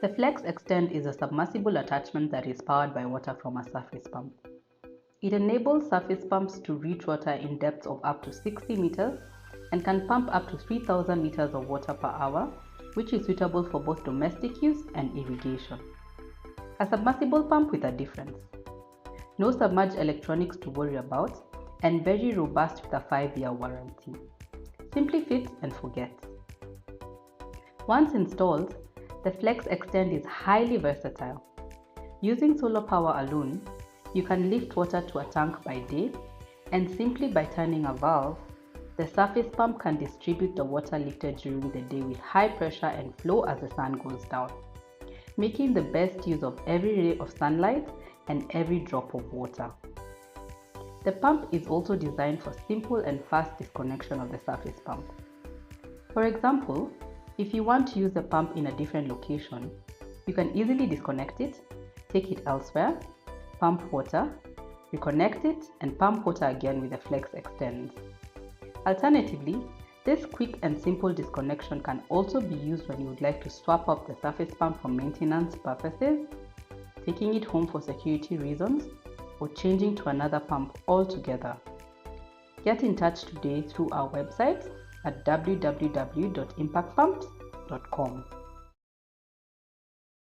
The FlexExtend is a submersible attachment that is powered by water from a surface pump. It enables surface pumps to reach water in depths of up to 60 meters and can pump up to 3,000 liters of water per hour, which is suitable for both domestic use and irrigation. A submersible pump with a difference. No submerged electronics to worry about, and very robust with a 5-year warranty. Simply fit and forget. Once installed, the FlexExtend is highly versatile. Using solar power alone, you can lift water to a tank by day, and simply by turning a valve, the surface pump can distribute the water lifted during the day with high pressure and flow as the sun goes down, making the best use of every ray of sunlight and every drop of water. The pump is also designed for simple and fast disconnection of the surface pump. For example, if you want to use the pump in a different location, you can easily disconnect it, take it elsewhere, pump water, reconnect it, and pump water again with the FlexExtend. Alternatively, this quick and simple disconnection can also be used when you would like to swap out the surface pump for maintenance purposes, taking it home for security reasons, or changing to another pump altogether. Get in touch today through our website at www.impactpumps.com.